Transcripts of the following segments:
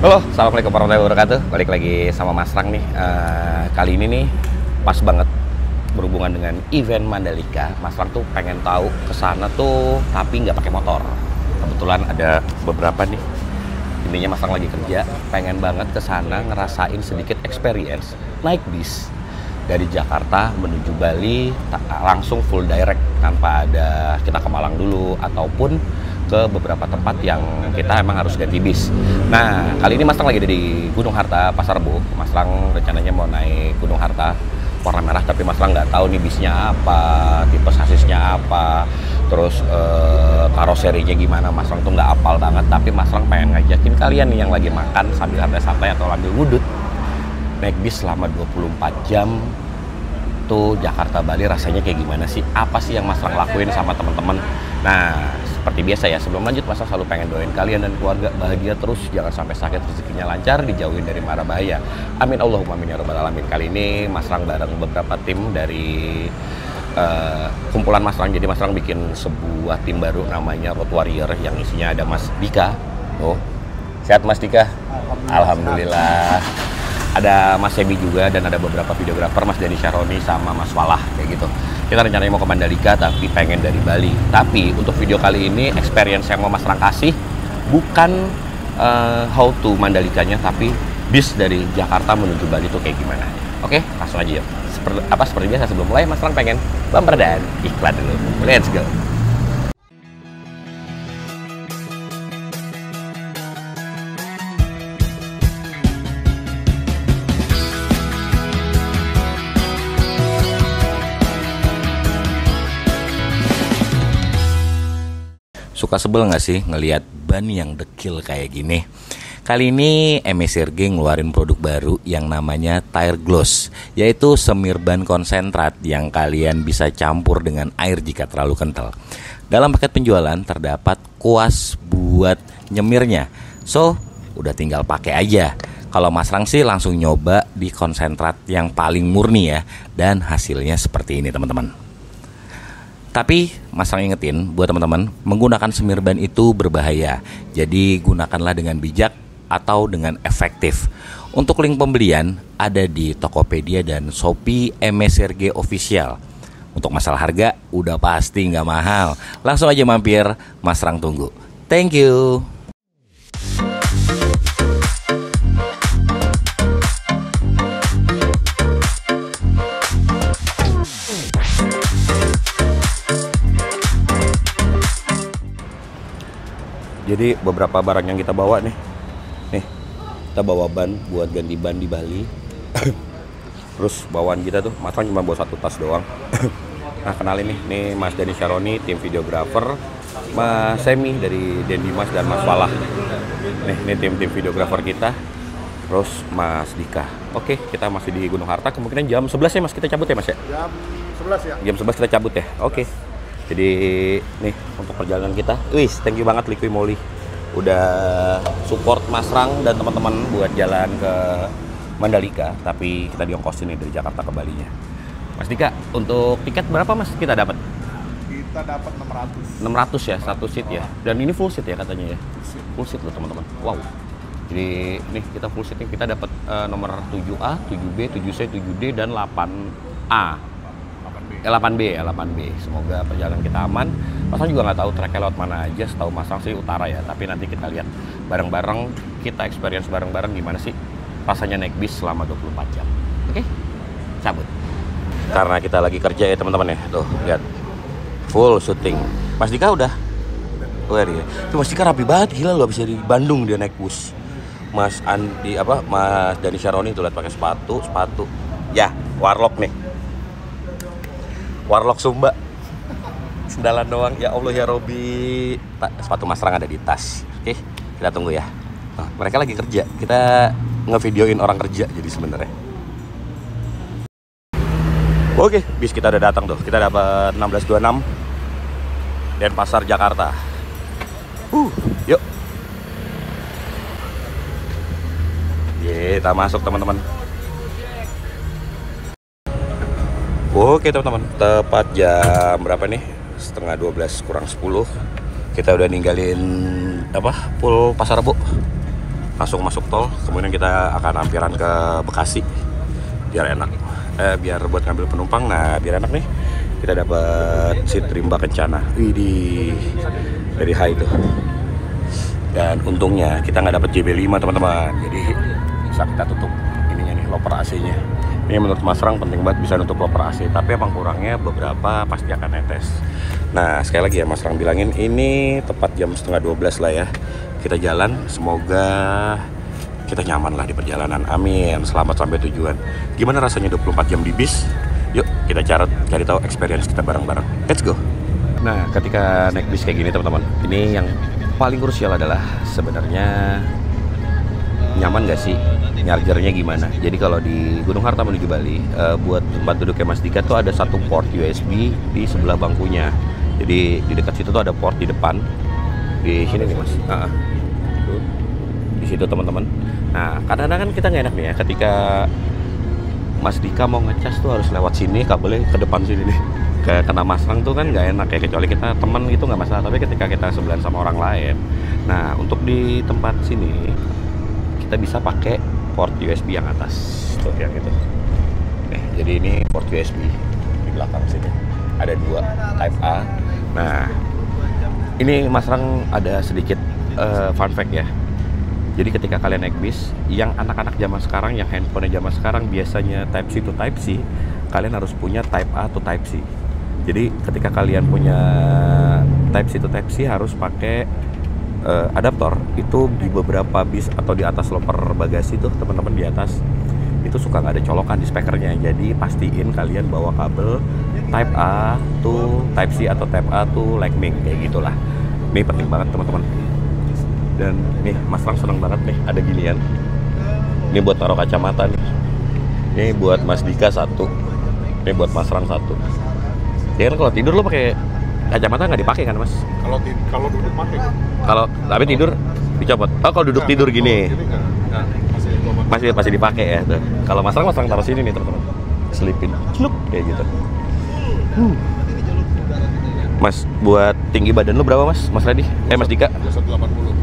Halo, assalamualaikum warahmatullahi wabarakatuh. Balik lagi sama Mas Rang nih. Kali ini nih pas banget berhubungan dengan event Mandalika. Mas Rang tuh pengen tahu kesana tuh tapi nggak pakai motor. Kebetulan ada beberapa nih. Intinya Mas Rang lagi kerja, pengen banget kesana ngerasain sedikit experience naik bis dari Jakarta menuju Bali langsung full direct tanpa ada kita ke Malang dulu ataupun ke beberapa tempat yang kita emang harus ganti bis. Nah, kali ini Mas Rang lagi ada di Gunung Harta, Pasar Rebo. Mas Rang rencananya mau naik Gunung Harta warna merah, tapi Mas Rang nggak tahu nih bisnya apa, tipe sasisnya apa, terus karoserinya gimana. Mas Rang tuh nggak apal banget, tapi Mas Rang pengen ngajakin kalian nih yang lagi makan sambil santai-santai atau sambil wudut naik bis selama 24 jam tuh Jakarta Bali rasanya kayak gimana sih? Apa sih yang Mas Rang lakuin sama teman-teman? Nah, seperti biasa ya, sebelum lanjut Mas Rang selalu pengen doain kalian dan keluarga bahagia terus, jangan sampai sakit, rezekinya lancar, dijauhin dari mara bahaya. Amin Allahumma amin ya rabbal alamin. Kali ini Mas Rang bareng beberapa tim dari kumpulan Mas Rang. Jadi Mas Rang bikin sebuah tim baru namanya Road Warrior yang isinya ada Mas Dika. Oh, sehat Mas Dika? Alhamdulillah. Ada Mas Semi juga dan ada beberapa videografer, Mas Dani Syaroni sama Mas Walah kayak gitu. Kita rencananya mau ke Mandalika tapi pengen dari Bali. Tapi untuk video kali ini experience yang mau Mas Rang kasih bukan how to Mandalikanya, tapi bis dari Jakarta menuju Bali itu kayak gimana. Oke, langsung aja yuk. Seperti biasa sebelum mulai Mas Rang pengen bumper dan iklan dulu. Let's go. Suka sebel nggak sih ngelihat ban yang dekil kayak gini? Kali ini MSRG ngeluarin produk baru yang namanya Tire Gloss, yaitu semir ban konsentrat yang kalian bisa campur dengan air jika terlalu kental. Dalam paket penjualan terdapat kuas buat nyemirnya, so udah tinggal pakai aja. Kalau Mas Rang sih langsung nyoba di konsentrat yang paling murni ya, dan hasilnya seperti ini teman-teman. Tapi Mas Rang ingetin buat teman-teman, menggunakan semir ban itu berbahaya. Jadi gunakanlah dengan bijak atau dengan efektif. Untuk link pembelian ada di Tokopedia dan Shopee MSRG Official. Untuk masalah harga udah pasti nggak mahal. Langsung aja mampir, Mas Rang tunggu. Thank you. Jadi beberapa barang yang kita bawa nih, kita bawa ban buat ganti ban di Bali. Terus bawaan kita tuh, Mas Rang cuma bawa satu tas doang. Nah, kenalin nih Mas Dani Syaroni, tim videografer, Mas Semi dari Dendi Mas dan Mas Walah. Ini tim videografer kita. Terus Mas Dika. Oke, kita masih di Gunung Harta. Kemungkinan jam 11 ya Mas, kita cabut ya Mas ya? Jam 11 ya. Jam 11 kita cabut ya. Oke. Jadi nih untuk perjalanan kita, thank you banget Liqui Moly udah support Mas Rang dan teman-teman buat jalan ke Mandalika, tapi kita diongkosin nih dari Jakarta ke Balinya. Mas Dika, untuk tiket berapa Mas kita dapat? Kita dapat 600. 600 ya, satu seat ya. Dan ini full seat ya katanya ya. Full seat loh teman-teman. Wow. Jadi nih kita full seat nih, kita dapat nomor 7A, 7B, 7C, 7D dan 8A. 8B. Semoga perjalanan kita aman. Mas Rang juga nggak tahu treknya lewat mana aja. Setahu Mas Rang sih utara ya. Tapi nanti kita lihat bareng-bareng, kita experience bareng-bareng gimana sih rasanya naik bis selama 24 jam. Oke? Cabut. Karena kita lagi kerja ya teman-teman ya. Tuh lihat, full syuting. Mas Dika udah? Wah dia. Tuh Mas Dika rapi banget, gila loh, habis dari Bandung dia naik bus. Mas Dani Syaroni tuh lihat pakai sepatu. Ya, Warlock nih. Warlock Sumba, sendalan doang. Ya Allah ya Robi. Sepatu Mas Rang ada di tas. Oke, kita tunggu ya. Nah, mereka lagi kerja, kita ngevideoin orang kerja jadi sebenarnya. Oke, bis kita udah datang tuh. Kita dapat 1626 Denpasar Jakarta. Yuk. Kita masuk teman-teman. Oke teman-teman, tepat jam berapa nih? Setengah 12 kurang 10. Kita udah ninggalin Pul Pasar Rebo. langsung masuk tol, kemudian kita akan ampiran ke Bekasi biar enak. Biar buat ngambil penumpang, nah biar enak nih. Kita dapat seat Rimba Kencana. Widih, dari high itu. Dan untungnya kita nggak dapat JB5 teman-teman. Jadi bisa kita tutup ininya nih, loper AC-nya. Ini menurut Mas Rang penting banget bisa nutup loper AC. Tapi emang kurangnya beberapa pasti akan netes. Nah sekali lagi ya Mas Rang bilangin, ini tepat jam setengah 12 lah ya. Kita jalan, semoga kita nyaman lah di perjalanan. Amin. Selamat sampai tujuan. Gimana rasanya 24 jam di bis? Yuk kita cari tahu experience kita bareng-bareng. Let's go. Nah, ketika naik bis kayak gini teman-teman, ini yang paling krusial adalah sebenarnya nyaman gak sih? Nyarjernya gimana? Jadi kalau di Gunung Harta menuju Bali, buat tempat duduknya Mas Dika tuh ada satu port USB di sebelah bangkunya. Jadi di dekat situ tuh ada port di depan. Di sini nih Mas. Di situ teman-teman. Nah, kadang-kadang kan kita nggak enak nih ya, ketika Mas Dika mau ngecas tuh harus lewat sini, kabelnya ke depan sini nih. Kayak kena Mas Rang tuh kan nggak enak ya, kecuali kita teman gitu nggak masalah. Tapi ketika kita sebelahan sama orang lain, nah untuk di tempat sini kita bisa pakai port USB yang atas, tuh yang itu. Nih, jadi ini port USB di belakang sini. Ada dua, Type A. Nah, ini Mas Rang ada sedikit fun fact ya. Jadi ketika kalian naik bis, yang anak-anak zaman sekarang, yang handphonenya zaman sekarang biasanya Type C to Type C, kalian harus punya Type A to Type C. Jadi ketika kalian punya Type C to Type C harus pakai adaptor. Itu di beberapa bis atau di atas loper bagasi tuh teman-teman, di atas itu suka nggak ada colokan di speakernya. Jadi pastiin kalian bawa kabel Type A to Type C atau Type A to Lightning, kayak gitulah. Ini penting banget teman-teman. Dan nih Mas Rang seneng banget nih ada ginian. Ini buat taruh kacamata nih. Ini buat Mas Dika satu. Ini buat Mas Rang satu. Ya kan kalau tidur lo pakai kacamata nggak dipakai kan Mas? Kalau duduk pakai. Kalau tapi tidur dicopot. Oh kalau duduk tidur gini. Masih dipakai ya tuh. Kalau Mas Rang taruh sini nih teman-teman. Selipin, celup kayak gitu. Mas, buat tinggi badan lu berapa Mas? Mas Redi? Mas Dika? 180.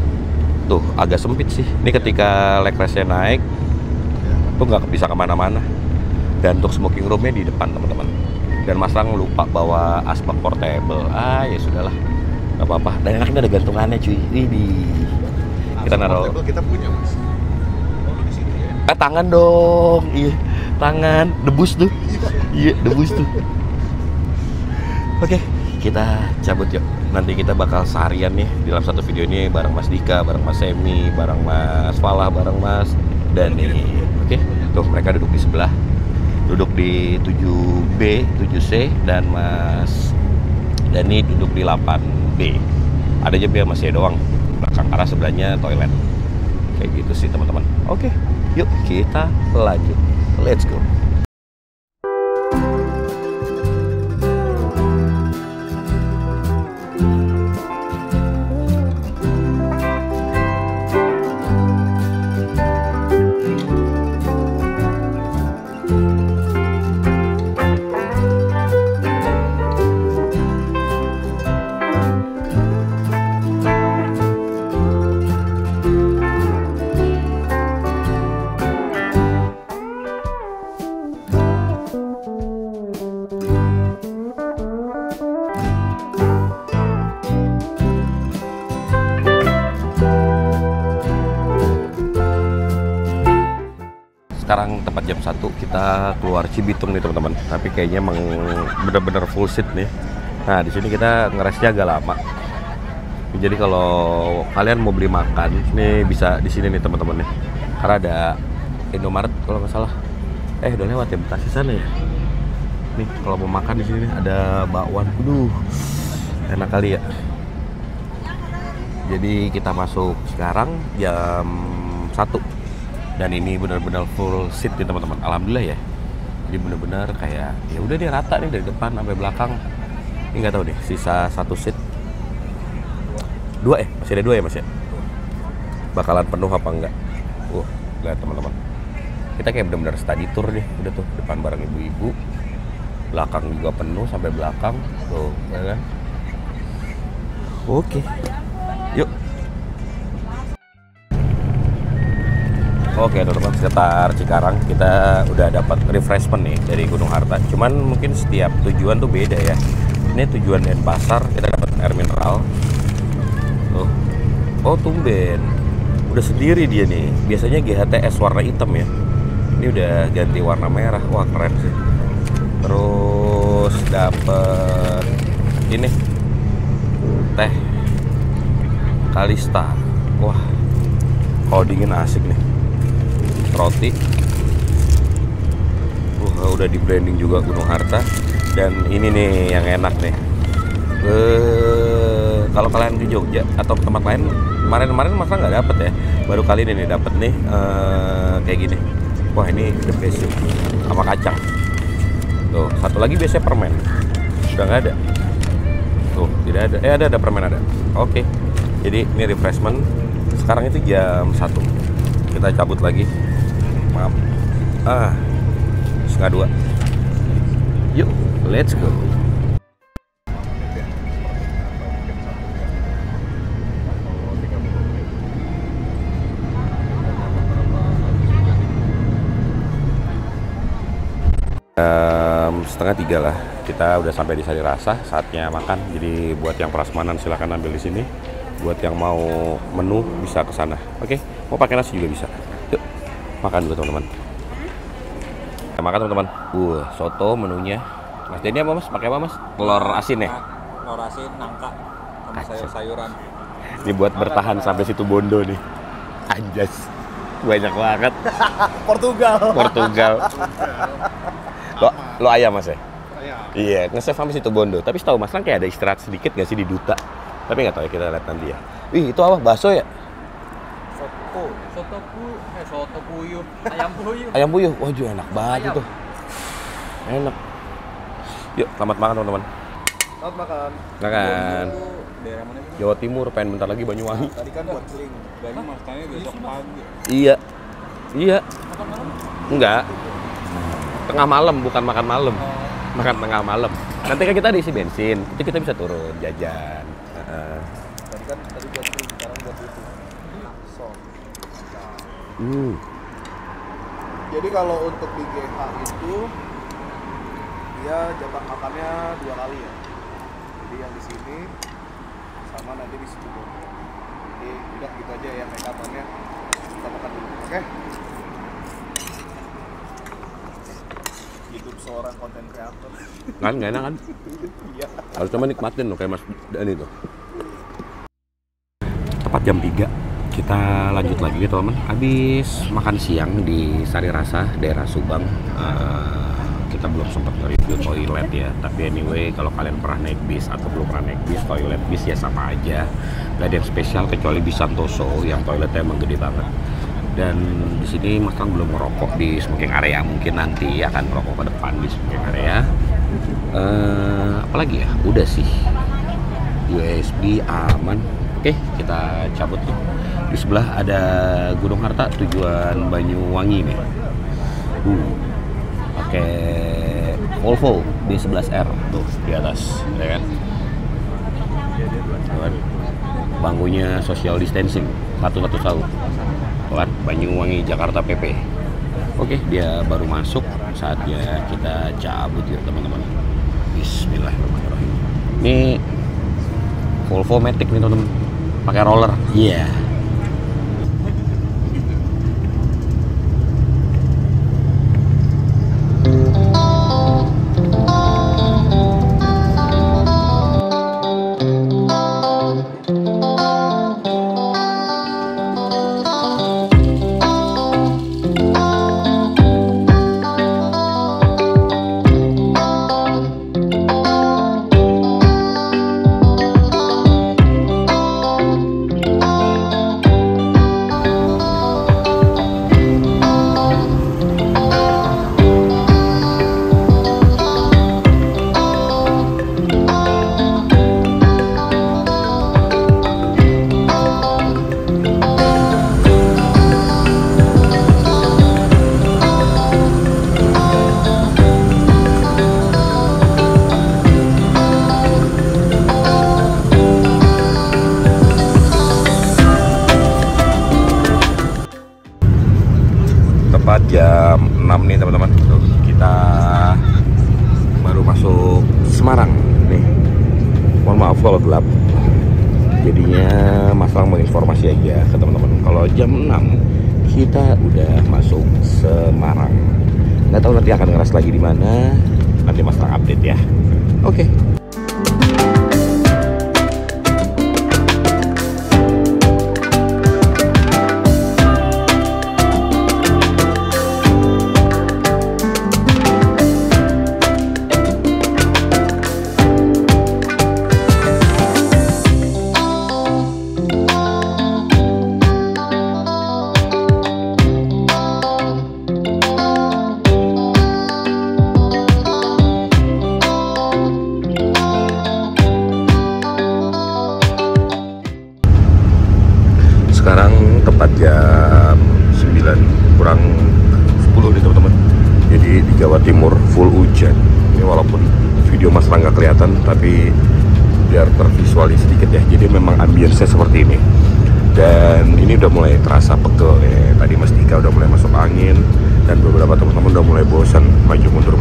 Tuh agak sempit sih. Ini ketika leg rest-nya naik tuh nggak bisa kemana-mana. Dan untuk smoking roomnya di depan teman-teman. Dan Mas Rang lupa bawa asbak portable. Ya sudahlah, nggak apa-apa. Dan enaknya ada gantungannya cuy. Ini kita naruh. Kita punya Mas. Di situ ya. Tangan dong. Iya, tangan. Debus tuh. Iya, debus tuh. Oke, kita cabut yuk. Nanti kita bakal seharian nih dalam satu video ini bareng Mas Dika, bareng Mas Semi, bareng Mas Falah, bareng Mas Dani. Oke, tuh mereka duduk di sebelah, duduk di 7B, 7C, dan Mas Dani duduk di 8B. Ada aja biar masih doang. Belakang arah sebelahnya toilet. Kayak gitu sih teman-teman. Oke, yuk kita lanjut. Let's go. Sekarang tepat jam 1 kita keluar Cibitung nih teman-teman. Tapi kayaknya emang bener-bener full seat nih. Nah di sini kita ngerestnya agak lama. Jadi kalau kalian mau beli makan, nih bisa di sini nih teman-teman nih. Karena ada Indomaret kalau nggak salah. Udah lewat ya Bekasi sana ya. Nih kalau mau makan di sini ada bakwan. Enak kali ya. Jadi kita masuk sekarang jam 1. Dan ini benar-benar full seat nih teman-teman. Alhamdulillah ya. Jadi benar-benar kayak ya udah dia rata nih dari depan sampai belakang. Ini nggak tahu deh sisa 1 seat. 2 masih ada 2 ya Mas ya. Bakalan penuh apa enggak? Lihat teman-teman. Kita kayak benar-benar study tour nih. Udah tuh depan bareng ibu-ibu. Belakang juga penuh sampai belakang. Tuh, ya kan? Oke. Yuk. Oke teman-teman, sekitar Cikarang kita udah dapat refreshment nih dari Gunung Harta. Cuman mungkin setiap tujuan tuh beda ya. Ini tujuan Denpasar kita dapat air mineral. Tuh. Oh tumben, udah sendiri dia nih. Biasanya GHTS warna hitam ya. Ini udah ganti warna merah. Wah keren sih. Terus dapet ini teh Kalista. Wah, kalau dingin asik nih. Roti udah di branding juga Gunung Harta. Dan ini nih yang enak nih, kalau kalian di Jogja atau tempat lain kemarin masa nggak dapet ya, baru kali ini nih dapet nih kayak gini. Wah ini the best sih, sama kacang tuh. Satu lagi biasanya permen, udah nggak ada tuh, tidak ada, ada permen ada. Oke, jadi ini refreshment. Sekarang itu jam 1, kita cabut lagi. Maaf. 1:30. Yuk, let's go. Setengah 3 lah. Kita udah sampai di Sari Rasa, saatnya makan. Jadi buat yang prasmanan silahkan ambil di sini. Buat yang mau menu bisa ke sana. Oke, mau pakai nasi juga bisa. Yuk, makan dulu teman-teman. Kita makan teman-teman. Soto menunya. Mas Denny apa mas? Pakai apa mas? Telur asin ya? Telur asin, nangka, sama sayur-sayuran. Ini buat bertahan sampai situ Bondo nih. Anjas. Banyak banget. Portugal. Lo ayam mas ya? Iya, nge-save sampai situ Bondo. Tapi setahu mas kayak ada istirahat sedikit nggak sih di Duta? Tapi nggak tahu ya, kita lihat nanti ya. Wih, itu apa? Bakso ya? Soto puyuh, ayam puyuh. Ayam puyuh. Wah, juga enak banget itu. Enak. Yuk, selamat makan teman-teman. Selamat makan. Makan. Daerah mana? Jawa Timur, pengen bentar lagi Banyuwangi. Tadi kan buat keling. Bali makannya besok pagi. Iya. Makan malam? Enggak. Tengah malam, bukan makan malam. Makan tengah malam. Nanti kan kita diisi bensin, itu kita bisa turun jajan. Tadi buat keling, sekarang buat itu. Sok. Jadi kalau untuk di GH itu dia jatah makannya 2 kali ya. Jadi yang di sini sama nanti di situ. Jadi udah gitu aja ya make up-annya. Kita makan dulu, oke? Hidup seorang konten kreator. Kan nggak enak kan? Iya. Harus coba nikmatin loh kayak Mas Dani tuh. Tepat jam 3 kita lanjut lagi ya teman-teman. Habis makan siang di Sari Rasa daerah Subang. Kita belum sempat nge-review toilet ya. Tapi anyway, kalau kalian pernah naik bis atau belum pernah naik bis, toilet bis ya sama aja. Gak ada yang spesial kecuali bis Santoso yang toiletnya emang gede banget. Dan di sini Mas Kang belum merokok di smoking area, mungkin nanti akan merokok ke depan di smoking area. Apalagi ya, udah sih. USB aman. Oke, kita cabut tuh. Di sebelah ada Gunung Harta tujuan Banyuwangi nih. Oke, Volvo B11R tuh di atas, ya kan? Bangkunya social distancing, satu-satu sahur. Buat Banyuwangi Jakarta PP. Oke, dia baru masuk, saatnya kita cabut ya teman-teman. Bismillahirrahmanirrahim. Ini Volvo Matic nih teman-teman, pakai roller. Iya. kita baru masuk Semarang nih. Mohon maaf kalau gelap. Jadinya Mas Lang menginformasi aja ke teman-teman kalau jam 6 kita udah masuk Semarang. Nggak tahu nanti akan ngeras lagi di mana. Nanti Mas Lang update ya. Oke. Sekarang tepat jam 9 kurang 10 nih teman-teman. Jadi di Jawa Timur full hujan. Ini walaupun video Mas Lang nggak kelihatan, tapi biar tervisualis sedikit ya. Jadi memang ambience seperti ini. Dan ini udah mulai terasa pegel ya. Tadi Mas Dika udah mulai masuk angin dan beberapa teman-teman udah mulai bosan maju mundur.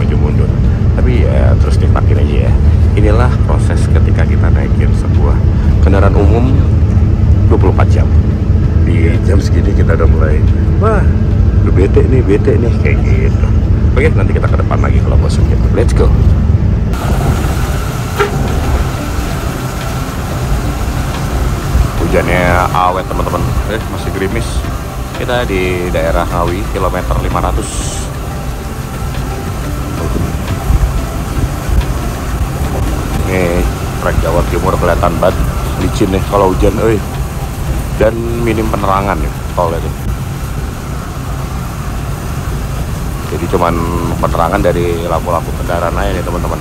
Tapi ya terus nikmatin aja ya. Inilah proses ketika kita naikin sebuah kendaraan umum 24 jam. Di jam segini kita udah mulai, wah udah bete nih kayak gitu. Oke, nanti kita ke depan lagi kalau bosan gitu. Let's go. Hujannya awet teman-teman, masih gerimis. Kita di daerah Ngawi, kilometer 500. Nih, trek Jawa Timur kelihatan banget licin nih kalau hujan, dan minim penerangan ya tolnya tuh. Jadi cuman penerangan dari lampu-lampu kendaraan aja nih teman-teman.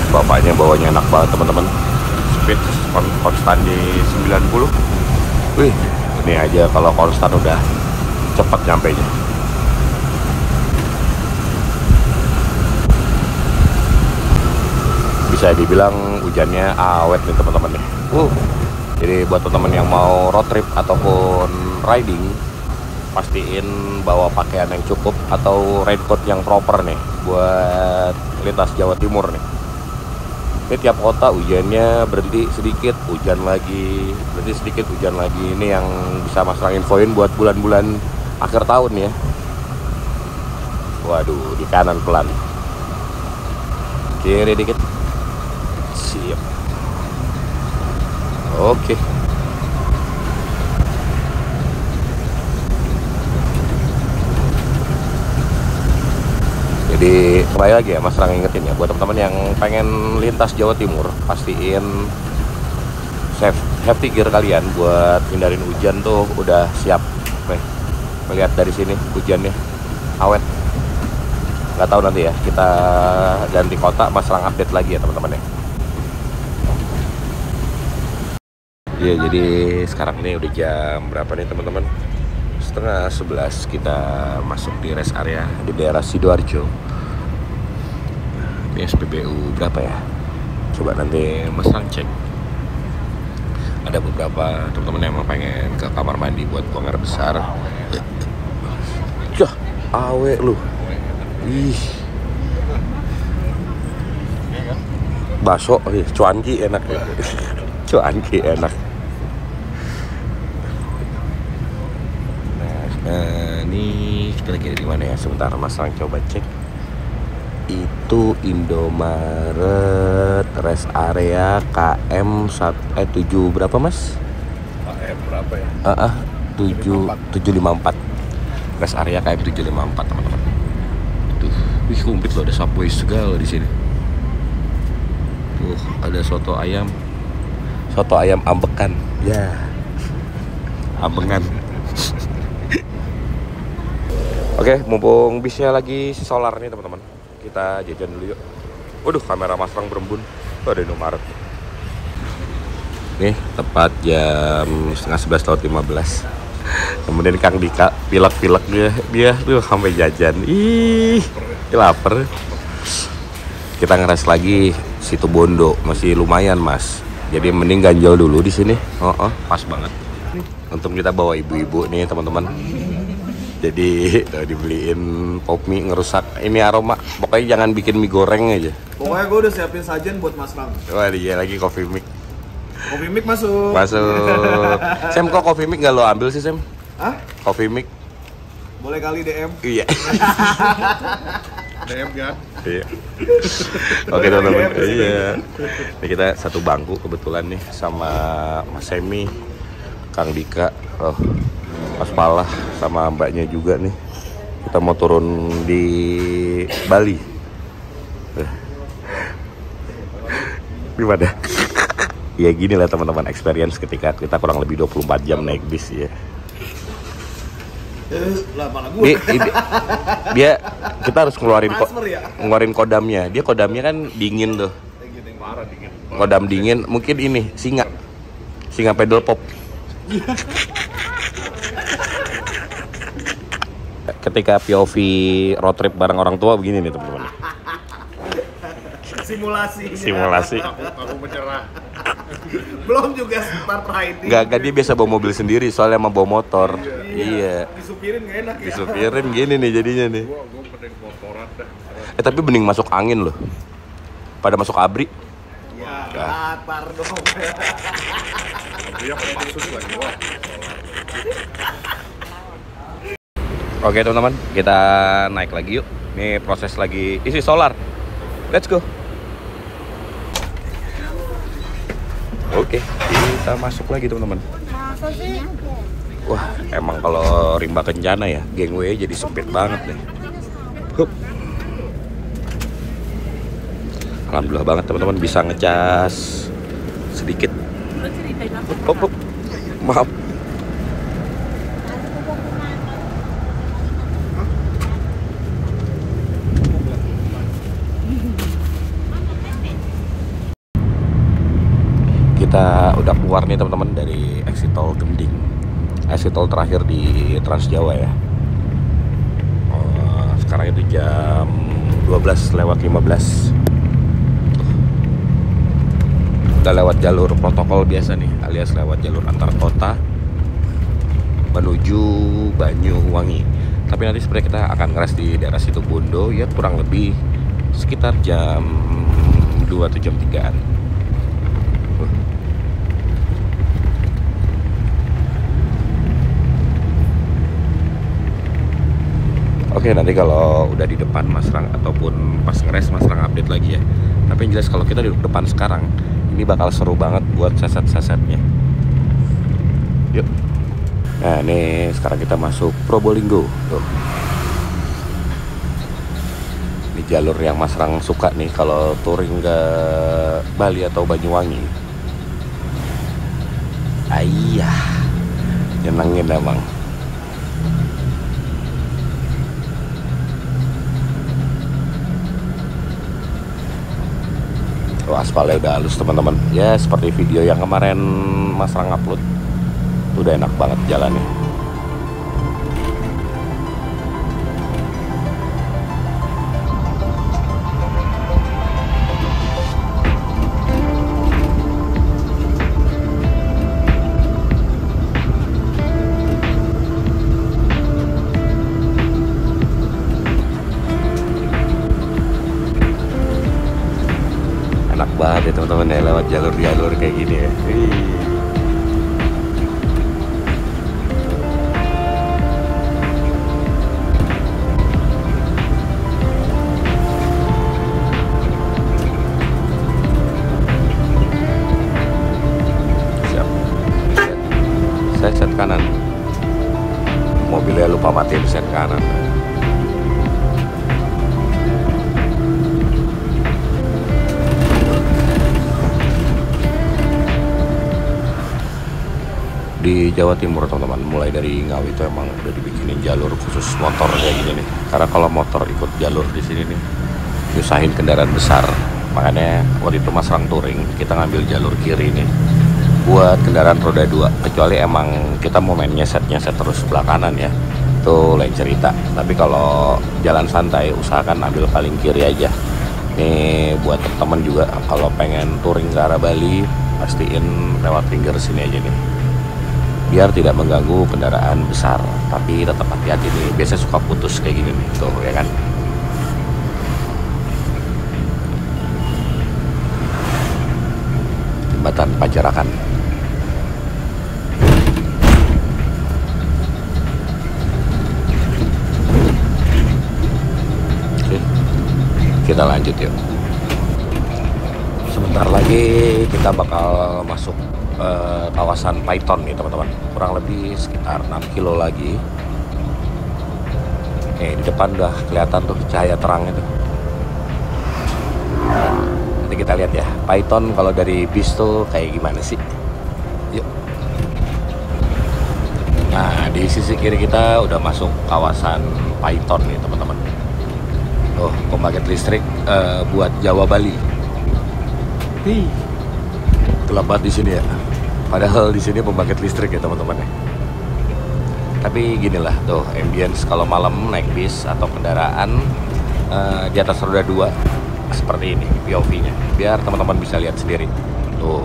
Bapaknya bawanya enak banget teman-teman. Speed konstan di 90. Wih, ini aja kalau konstan udah cepat nyampe nya. Bisa dibilang hujannya awet nih teman-teman nih. Jadi buat teman-teman yang mau road trip ataupun riding, pastiin bawa pakaian yang cukup atau raincoat yang proper nih buat lintas Jawa Timur nih. Ini tiap kota hujannya berhenti sedikit, hujan lagi, berhenti sedikit, hujan lagi. Ini yang bisa Mas Lang infoin buat bulan-bulan akhir tahun ya. Waduh, di kanan pelan, kiri dikit, siap. Oke. Jadi kembali lagi ya Mas Lang ingetin ya buat teman-teman yang pengen lintas Jawa Timur, pastiin safety gear kalian buat hindarin hujan tuh udah siap. Nih, melihat dari sini hujannya awet. Nggak tahu nanti ya, kita ganti kota Mas Lang update lagi ya teman-teman ya. Iya, jadi sekarang ini udah jam berapa nih teman-teman? 10:30 kita masuk di rest area di daerah Sidoarjo. Ini SPBU berapa ya? Coba nanti Mas Lang cek. Ada beberapa teman-teman yang mau pengen ke kamar mandi buat buang air besar. Cah, awe lu. Ih. Bakso, cuanki enak. Cuanki enak. Nah, ini kita lagi di mana ya? Sebentar Mas Lang coba cek. Itu Indomaret rest area KM 7 berapa Mas? KM berapa ya? 754. Rest area KM 754 teman-teman. Tuh, wih komplit loh, ada Subway segala di sini. Tuh, ada soto ayam ambekan. Ya. Ambengan. Oke, mumpung bisnya lagi solar nih teman-teman, kita jajan dulu yuk. Waduh, kamera Mas Lang berembun. Tuh ada Indomaret. Nih, tepat jam 10:30 lewat 15. Kemudian Kang Dika pilek-pilek dia tuh sampai jajan. Ih, lapar. Kita ngeres lagi Situ Bondo, masih lumayan mas. Jadi mending ganjel dulu di sini. Pas banget. Untung kita bawa ibu-ibu nih teman-teman. Jadi dibeliin pop mie ngerusak ini aroma. Pokoknya jangan bikin mie goreng aja. Pokoknya gue udah siapin sajen buat Mas Ram. Wah dia lagi coffee mix. Coffee mix masuk. Sam kok coffee mix nggak lo ambil sih Sam? Hah? Coffee mix? Boleh kali DM. Iya. DM kan? Iya. Oke teman-teman. Iya. Ini kita satu bangku kebetulan nih sama Mas Semi, Kang Dika, Mas Palah sama mbaknya juga nih. Kita mau turun di Bali. Gimana? Ya gini lah teman-teman, experience ketika kita kurang lebih 24 jam naik bis ya. Lah malah gue. Dia kita harus Ya? ngeluarin kodamnya. Dia kodamnya kan dingin tuh. Parah dingin. Kodam dingin, mungkin ini singa pedal pop. Ketika POV road trip bareng orang tua begini nih teman-teman. Simulasi. Aku menyerah. Belum juga start riding. Gak dia biasa bawa mobil sendiri soalnya sama bawa motor. Iya. Disupirin gak enak ya. Disupirin gini nih jadinya nih. Gua mending motoran dah. Tapi bening masuk angin loh. Pada masuk abri. Ya, latar dong. Dia masuk lagi wah. Oke teman-teman, kita naik lagi yuk. Ini proses lagi isi solar. Let's go. Oke, kita masuk lagi teman-teman. Wah, emang kalau rimba kencana ya, gangway jadi sempit banget deh. Hup. Alhamdulillah banget teman-teman bisa ngecas sedikit. Hup. Maaf. Kita udah keluar nih teman-teman dari exit tol Gending, exit tol terakhir di Trans Jawa ya. Sekarang itu jam 12:15. Udah lewat jalur protokol biasa nih, alias lewat jalur antar kota menuju Banyuwangi. Tapi nanti sebenarnya kita akan ngeres di daerah Situ Bondo ya, kurang lebih sekitar jam 2 atau jam 3-an. Oke, nanti kalau udah di depan Mas Rang ataupun pas ngeres Mas Rang update lagi ya. Tapi yang jelas kalau kita di depan sekarang, ini bakal seru banget buat saset-sasetnya. Yuk. Nah, ini sekarang kita masuk Probolinggo. Tuh. Ini jalur yang Mas Rang suka nih kalau touring ke Bali atau Banyuwangi. Ayah, nyenengin emang. Aspalnya udah halus teman-teman. Ya seperti video yang kemarin Mas Rang upload. Udah enak banget jalannya. Enak banget ya teman-teman ya lewat jalur-jalur kayak gini ya. Siap. Saya set kanan. Mobilnya lupa matiin set kanan. Di Jawa Timur teman-teman, mulai dari Ngawi itu emang udah dibikinin jalur khusus motor kayak gini nih. Karena kalau motor ikut jalur di sini nih nyusahin kendaraan besar. Makanya waktu itu Mas Rang touring kita ngambil jalur kiri nih. buat kendaraan roda 2, kecuali emang kita mau main nyeset terus sebelah kanan ya, itu lain cerita. Tapi kalau jalan santai usahakan ambil paling kiri aja. Nih buat teman juga kalau pengen touring ke arah Bali, pastiin lewat pinggir sini aja nih, biar tidak mengganggu kendaraan besar. Tapi tetap hati-hati nih, biasanya suka putus kayak gini nih, tuh ya kan. Jembatan Pajarakan. Oke, kita lanjut yuk. Sebentar lagi kita bakal masuk kawasan Python nih teman-teman, kurang lebih sekitar 6 kilo lagi. Di depan udah kelihatan tuh cahaya terangnya tuh. Nanti kita lihat ya Python kalau dari bis tuh kayak gimana sih. Yuk. Nah di sisi kiri kita udah masuk kawasan Python nih teman-teman. Oh, pembangkit listrik buat Jawa Bali. Gelap banget di sini ya. Padahal di sini pembangkit listrik ya teman-teman ya. Tapi gini lah tuh ambience kalau malam naik bis atau kendaraan di atas roda 2 seperti ini POV-nya, biar teman-teman bisa lihat sendiri. Tuh.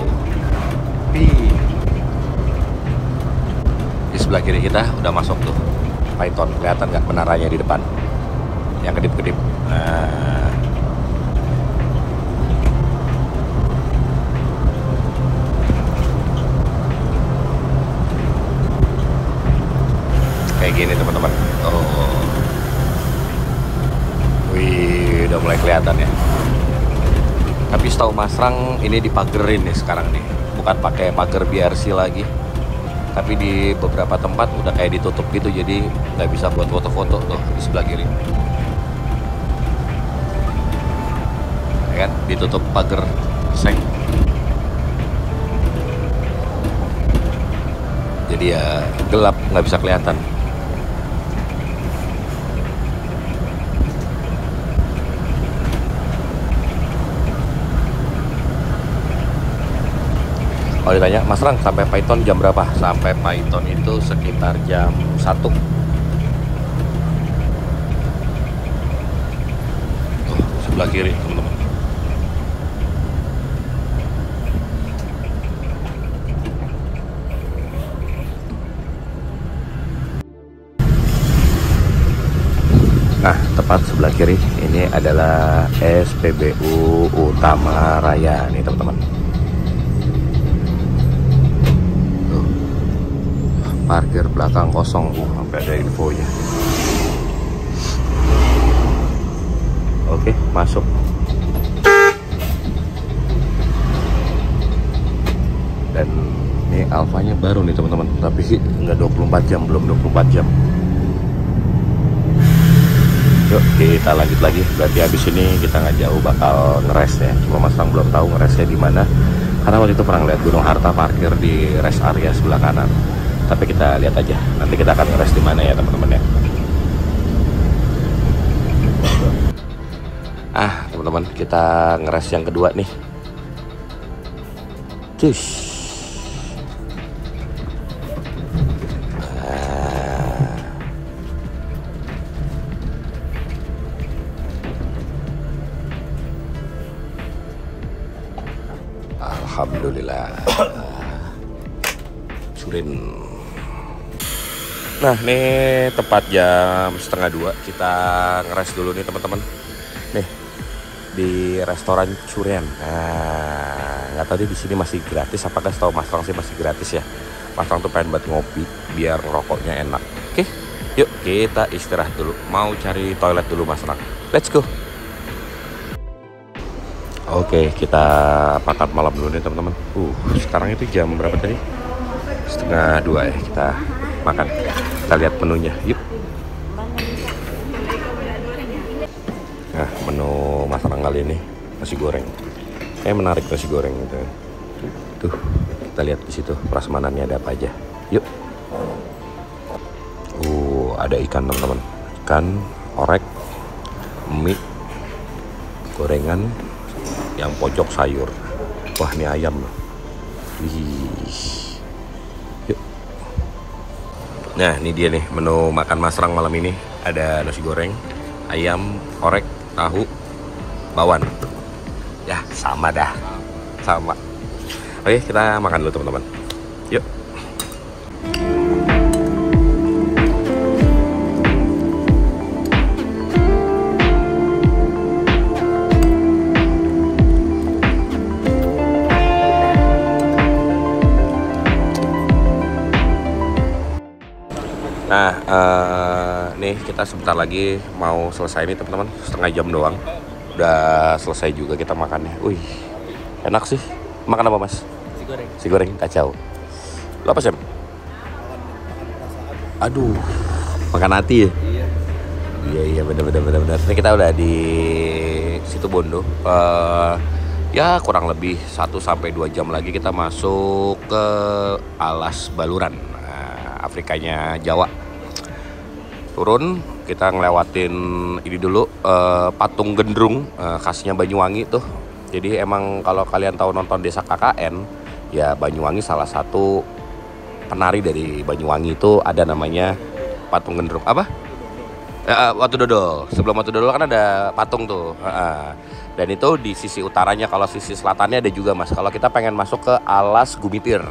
Di sebelah kiri kita udah masuk tuh Python, kelihatan nggak menaranya di depan? Yang kedip-kedip. Nah. Kayak gini teman-teman. Oh. Wih, udah mulai kelihatan ya. Tapi setahu Mas Rang ini dipagerin nih sekarang nih. Bukan pakai pagar BRC lagi. Tapi di beberapa tempat udah kayak ditutup gitu, jadi nggak bisa buat foto-foto tuh di sebelah kiri. Ya kan, ditutup pagar seng. Jadi ya gelap, nggak bisa kelihatan. Kalau ditanya, Mas Rang sampai Python jam berapa? Sampai Python itu sekitar jam 1. Sebelah kiri teman-teman. Nah, tepat sebelah kiri ini adalah SPBU Utama Raya nih teman-teman. Parkir belakang kosong, sampai ada infonya. Oke, masuk. Dan ini alfanya baru nih teman-teman, tapi nggak 24 jam, belum 24 jam. Yuk kita lanjut lagi. Berarti habis ini kita nggak jauh bakal ngeres ya. Cuma Mas Rang belum tahu ngeresnya di mana. Karena waktu itu pernah lihat Gunung Harta parkir di rest area sebelah kanan. Tapi kita lihat aja, nanti kita akan ngeres di mana ya teman-teman ya. Teman-teman, kita ngeres yang kedua nih. Cus. Alhamdulillah. Curin. Nah, nih tepat jam 1:30 kita ngeres dulu nih teman-teman. Nih di restoran Curian. Nah, nggak tahu di sini masih gratis. Apakah setahu Mas Rang sih masih gratis ya? Mas Rang tuh pengen buat ngopi biar rokoknya enak. Oke, yuk kita istirahat dulu. Mau cari toilet dulu Mas Rang. Let's go. Oke, kita makan malam dulu nih teman-teman. Sekarang itu jam berapa tadi? 1:30 ya, kita makan. Kita lihat menunya, yuk. Nah, menu Mas Rang kali ini nasi goreng. Menarik nasi goreng gitu. Tuh, kita lihat di situ prasmanannya ada apa aja. Yuk. Ada ikan teman-teman. Ikan, orek, mie, gorengan, yang pojok sayur. Wah, ini ayam loh. Wih. Yuk. Nah, ini dia nih menu makan Masrang malam ini. Ada nasi goreng, ayam, korek, tahu, bakwan. Ya, sama dah. Sama. Oke, kita makan dulu teman-teman. Yuk. Nah, nih kita sebentar lagi mau selesai nih teman-teman, setengah jam doang. Udah selesai juga kita makannya. Wih, enak sih. Makan apa mas? Si goreng. Si goreng kacau. Lo apa Sam? Makan perasaan. Aduh, makan hati ya? Iya benar. Ini kita udah di situ Bondo. Ya kurang lebih 1-2 jam lagi kita masuk ke Alas Baluran, Afrikanya Jawa. Turun kita ngelewatin ini dulu, patung gendrung, khasnya Banyuwangi tuh. Jadi emang kalau kalian tahu nonton Desa KKN, ya Banyuwangi salah satu penari dari Banyuwangi itu ada namanya patung gendrung. Apa? Watu Dodol. Sebelum Watu Dodol kan ada patung tuh. Dan itu di sisi utaranya, kalau sisi selatannya ada juga mas. Kalau kita pengen masuk ke Alas Gumitir,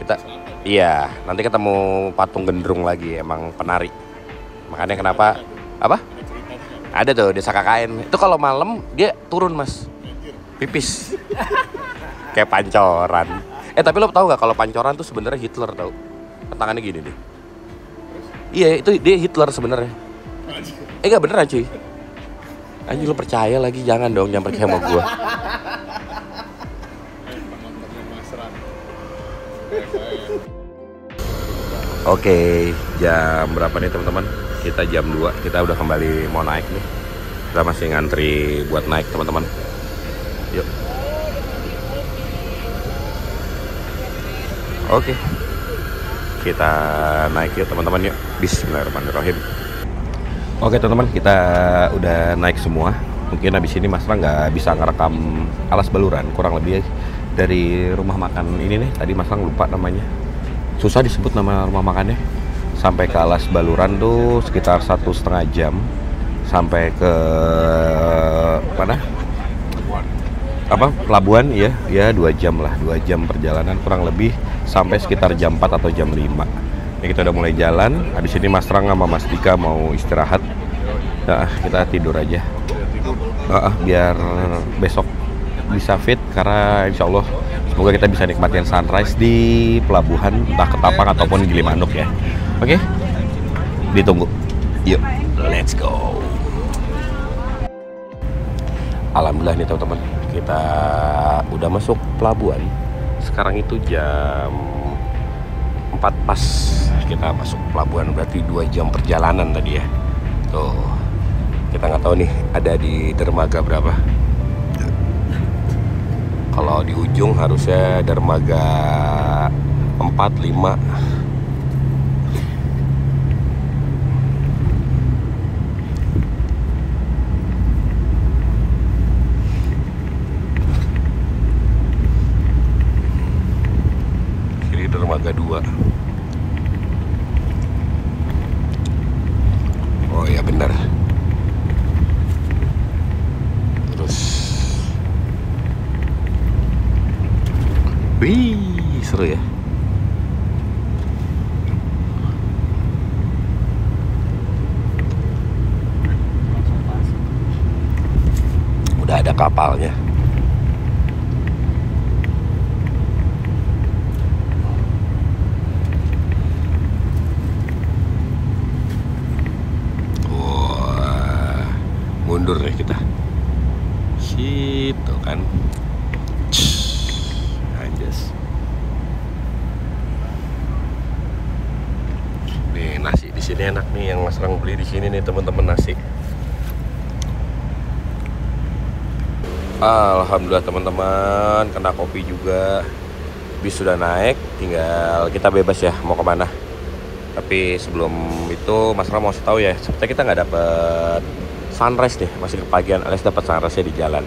kita iya nanti ketemu patung gendrung lagi, emang penari. Makanya kenapa? Apa? Ada tuh Desa KKN. Itu kalau malam dia turun mas, pipis. Kayak pancoran. Tapi lo tau gak kalau pancoran tuh sebenarnya Hitler tau? Tangannya gini deh. Iya itu dia Hitler sebenarnya. Gak beneran cuy. Anjir lo percaya lagi, jangan dong, jangan percaya sama gua. Oke, jam berapa nih teman-teman? Kita jam 2, kita udah kembali mau naik nih. Kita masih ngantri buat naik teman-teman. Yuk. Oke. Kita naik yuk teman-teman yuk. Bismillahirrahmanirrahim. Oke teman-teman, kita udah naik semua. Mungkin habis ini Mas Rang nggak bisa ngerekam Alas Baluran, kurang lebih dari rumah makan ini nih. Tadi Mas Rang lupa namanya. Susah disebut nama rumah makannya. Sampai ke Alas Baluran tuh sekitar 1,5 jam. Sampai ke mana? Apa? Pelabuhan ya 2 jam lah, 2 jam perjalanan kurang lebih, sampai sekitar jam 4 atau jam 5. Ini kita udah mulai jalan. Habis ini Mas Rang sama Mas Dika mau istirahat. Nah, kita tidur aja. Biar besok bisa fit, karena insya Allah semoga kita bisa nikmatin sunrise di pelabuhan, entah Ketapang ataupun Gilimanuk ya. Oke, ditunggu. Yuk, let's go. Alhamdulillah nih teman-teman, kita udah masuk pelabuhan. Sekarang itu jam 4 pas kita masuk pelabuhan, berarti 2 jam perjalanan tadi ya. Tuh, kita nggak tahu nih ada di dermaga berapa. Kalau di ujung harusnya dermaga 4, 5. Kiri dermaga 2. Oh ya benar. Wih, seru ya. Udah ada kapalnya. Wah, mundur nih kita. Situ kan. Nih nasi di sini enak nih, yang Mas Rang beli di sini nih teman-teman, nasi. Alhamdulillah teman-teman, kena kopi juga. Bis sudah naik, tinggal kita bebas ya mau kemana. Tapi sebelum itu Mas Rang mau tahu ya, sepertinya kita nggak dapet sunrise nih, masih kepagian, alias dapat sunrise di jalan.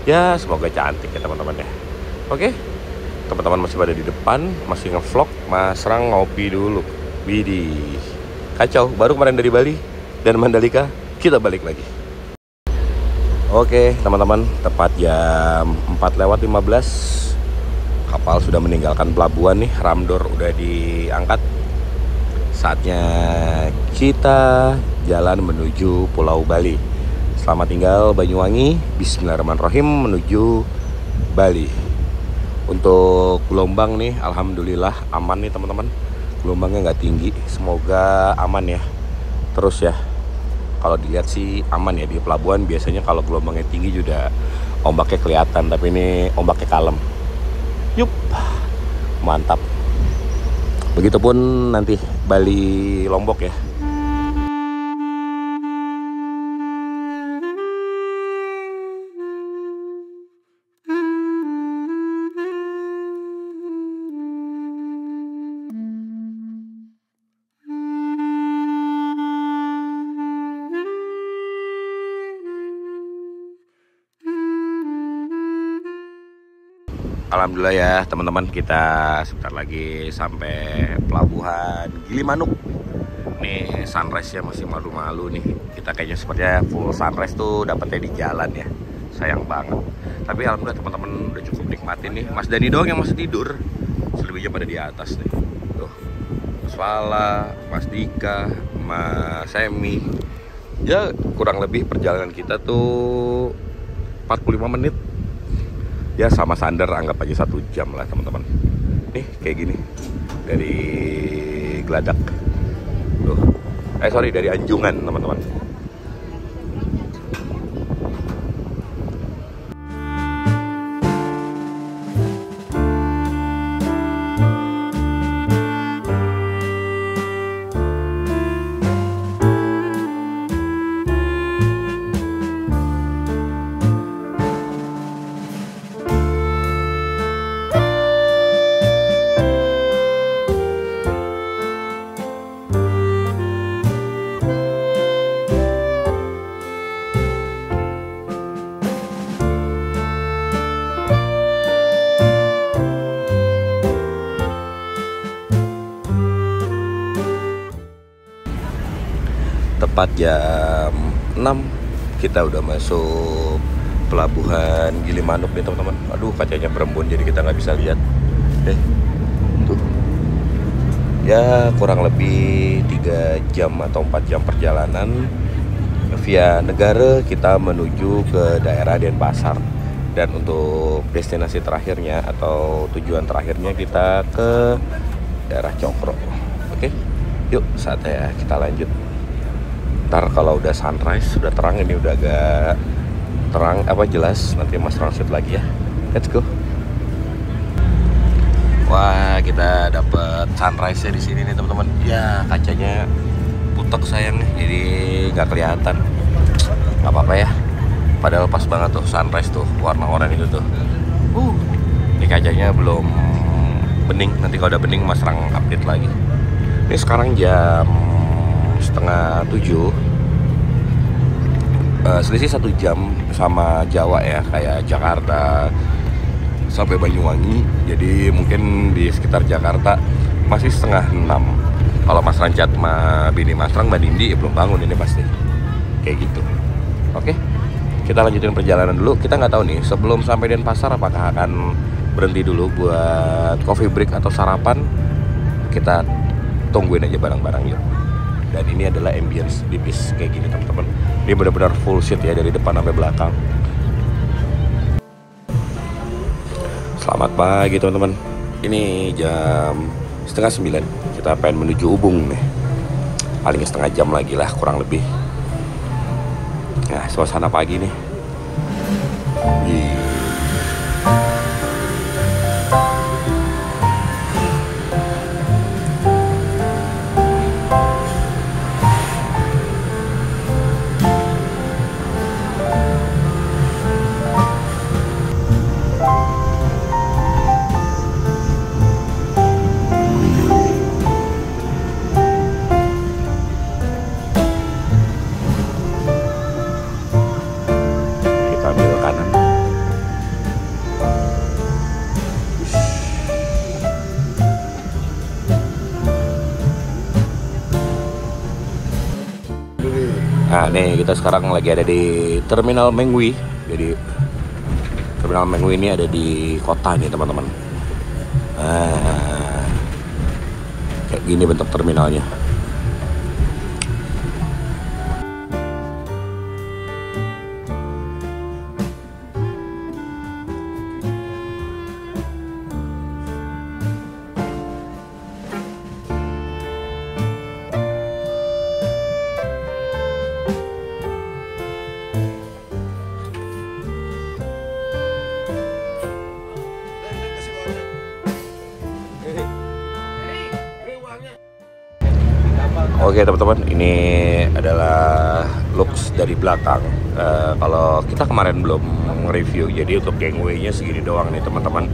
Ya semoga cantik ya teman-teman ya. Oke, teman-teman masih pada di depan, masih ngevlog, Mas Rang ngopi dulu. Widih, kacau, baru kemarin dari Bali dan Mandalika, kita balik lagi. Oke teman-teman, tepat jam 4:15 kapal sudah meninggalkan pelabuhan nih, Ramdor udah diangkat. Saatnya kita jalan menuju Pulau Bali. Selamat tinggal Banyuwangi, bismillahirrahmanirrahim menuju Bali. Untuk gelombang nih, alhamdulillah aman nih teman-teman. Gelombangnya nggak tinggi, semoga aman ya. Terus ya, kalau dilihat sih aman ya di pelabuhan. Biasanya kalau gelombangnya tinggi juga ombaknya kelihatan, tapi ini ombaknya kalem. Yup, mantap. Begitupun nanti Bali Lombok ya. Alhamdulillah ya teman-teman, kita sebentar lagi sampai pelabuhan Gilimanuk. Nih sunrise-nya masih malu-malu nih. Kita kayaknya sepertinya full sunrise tuh dapetnya di jalan ya. Sayang banget. Tapi alhamdulillah teman-teman udah cukup nikmatin nih. Mas Dani doang yang masih tidur. Selebihnya pada di atas nih. Tuh, Mas Fala, Mas Dika, Mas Semi. Ya kurang lebih perjalanan kita tuh 45 menit. Ya sama Sander anggap aja 1 jam lah teman-teman. Nih kayak gini dari Geladak. Tuh. Dari Anjungan teman-teman. Tepat jam 6 kita udah masuk pelabuhan Gilimanuk nih teman-teman. Aduh kacanya berembun jadi kita nggak bisa lihat. Tuh. Ya kurang lebih 3 jam atau 4 jam perjalanan via negara kita menuju ke daerah Denpasar. Dan untuk destinasi terakhirnya atau tujuan terakhirnya kita ke daerah Cokro. Oke, yuk saatnya kita lanjut. Ntar kalau udah sunrise, sudah terang, ini udah agak terang jelas, nanti Mas transit lagi ya. Let's go. Wah, kita dapet sunrise-nya di sini nih teman-teman. Ya, kacanya putek sayang nih, jadi nggak kelihatan. Nggak apa-apa ya. Padahal pas banget tuh sunrise tuh, warna-warna itu tuh. Ini kacanya belum bening, nanti kalau udah bening Mas Rang update lagi. Ini sekarang jam 6:30. Selisih 1 jam sama Jawa ya, kayak Jakarta sampai Banyuwangi. Jadi mungkin di sekitar Jakarta masih 5:30. Kalau Mas Rancat sama bini Mas Rang, Mbak Dindi ya belum bangun ini pasti. Kayak gitu. Oke, kita lanjutin perjalanan dulu. Kita nggak tahu nih sebelum sampai Denpasar apakah akan berhenti dulu buat coffee break atau sarapan. Kita tungguin aja barang-barang yuk. Dan ini adalah ambience di bis kayak gini teman-teman. Ini benar-benar full seat ya dari depan sampai belakang. Selamat pagi teman-teman. Ini jam 8:30. Kita pengen menuju Ubung nih. Paling setengah jam lagi lah kurang lebih. Nah, suasana pagi nih. Kita ambil kanan. Nah, nih kita sekarang lagi ada di Terminal Mengwi. Jadi Terminal Mengwi ini ada di kota nih teman-teman. Nah, kayak gini bentuk terminalnya. Oke teman-teman, ini adalah looks dari belakang. Kalau kita kemarin belum review, jadi untuk gangway-nya segini doang nih teman-teman.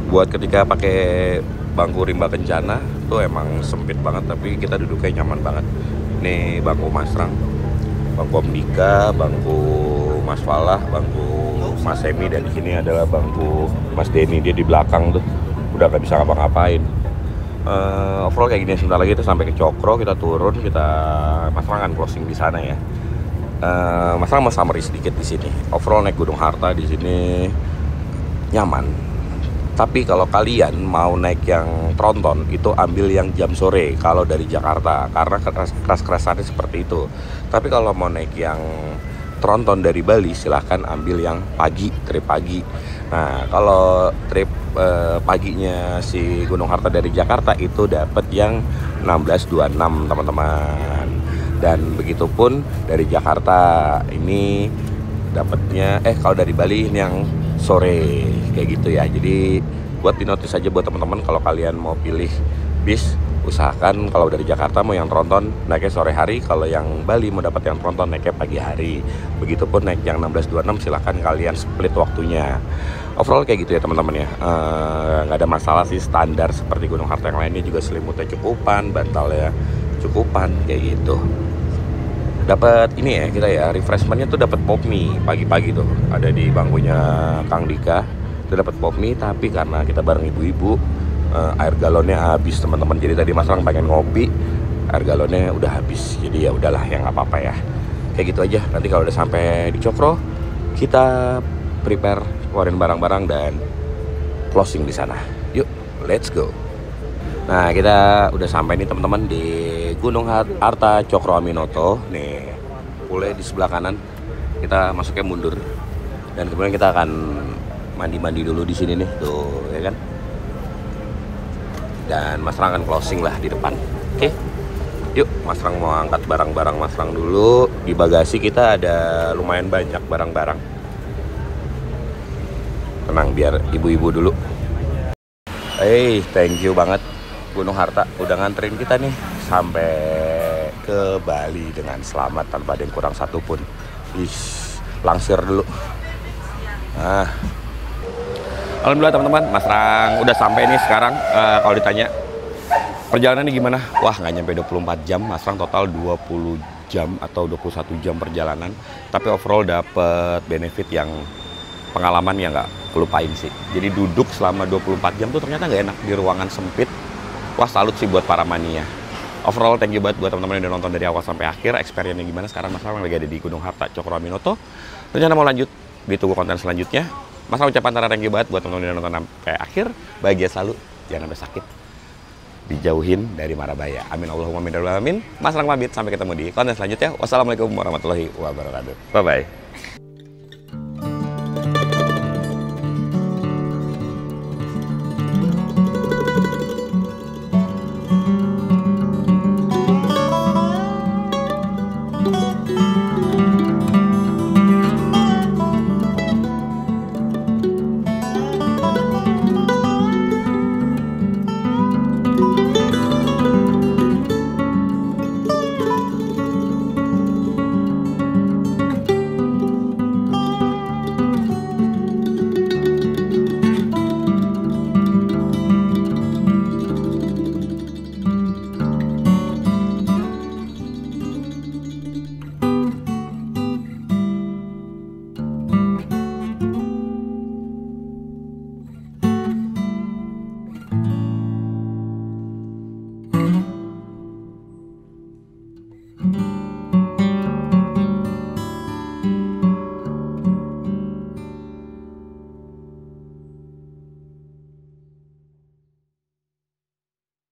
Buat ketika pakai bangku rimba kencana tuh emang sempit banget, tapi kita duduknya nyaman banget. Nih bangku Mas Rang, bangku Om Dika, bangku Mas Falah, bangku Mas Semi, dan di sini adalah bangku Mas Denny. Dia di belakang tuh, udah gak bisa ngapa-ngapain. Overall kayak gini, sebentar lagi itu sampai ke Cokro, kita turun, Mas Rang kan closing di sana ya. Mas Rang mau summary sedikit di sini. Overall naik Gunung Harta di sini nyaman. Tapi kalau kalian mau naik yang tronton itu ambil yang jam sore kalau dari Jakarta, karena keras-kerasannya seperti itu. Tapi kalau mau naik yang tronton dari Bali silahkan ambil yang pagi, trip pagi. Nah kalau trip paginya si Gunung Harta dari Jakarta itu dapat yang 1626 teman-teman. Dan begitupun dari Jakarta ini dapatnya kalau dari Bali ini yang sore kayak gitu ya. Jadi buat di notice aja buat teman-teman, kalau kalian mau pilih bis usahakan kalau dari Jakarta mau yang tronton naiknya sore hari, kalau yang Bali mau dapat yang tronton naiknya pagi hari. Begitupun naik yang 1626 silahkan kalian split waktunya. Overall kayak gitu ya teman-teman ya, nggak ada masalah sih, standar seperti Gunung Harta yang lainnya juga. Selimutnya cukupan, bantalnya cukupan kayak gitu. Dapat ini ya kita ya, refreshmentnya tuh dapat pop mie pagi-pagi tuh, ada di bangkunya Kang Dika. Kita dapat pop mie, tapi karena kita bareng ibu-ibu, air galonnya habis teman-teman. Jadi tadi Mas Rang pengen ngopi, air galonnya udah habis. Jadi ya udahlah, ya nggak apa-apa ya. Kayak gitu aja. Nanti kalau udah sampai di Cokro, kita prepare, keluarin barang-barang dan closing di sana. Yuk, let's go. Nah, kita udah sampai nih teman-teman di Gunung Harta Cokro Aminoto. Nih, pule di sebelah kanan. Kita masuknya mundur. Dan kemudian kita akan mandi-mandi dulu di sini nih, tuh ya kan. Dan Mas Rang akan closing lah di depan. Oke. Yuk, Mas Rang mau angkat barang-barang Mas Rang dulu. Di bagasi kita ada lumayan banyak barang-barang. Tenang, biar ibu-ibu dulu. Thank you banget Gunung Harta udah nganterin kita nih sampai ke Bali dengan selamat tanpa ada yang kurang satupun. Langsir dulu. Nah, alhamdulillah teman-teman, Mas Rang udah sampai nih sekarang. Kalau ditanya perjalanannya gimana? Wah, nggak nyampe 24 jam. Mas Rang total 20 jam atau 21 jam perjalanan. Tapi overall dapet benefit yang pengalaman yang nggak kelupain sih. Jadi duduk selama 24 jam tuh ternyata nggak enak di ruangan sempit. Wah, salut sih buat para mania. Overall thank you banget buat teman-teman yang udah nonton dari awal sampai akhir. Experience-nya gimana? Sekarang Mas Rang lagi ada di Gunung Harta Cokro Aminoto. Rencana mau lanjut, ditunggu konten selanjutnya. Mas Rang ucapan thank you banget buat teman-teman yang nonton sampai akhir. Bahagia selalu, jangan sampai sakit. Dijauhin dari mara bahaya. Amin Allahumma amin. Mas Rang pamit, sampai ketemu di konten selanjutnya. Wassalamualaikum warahmatullahi wabarakatuh. Bye bye.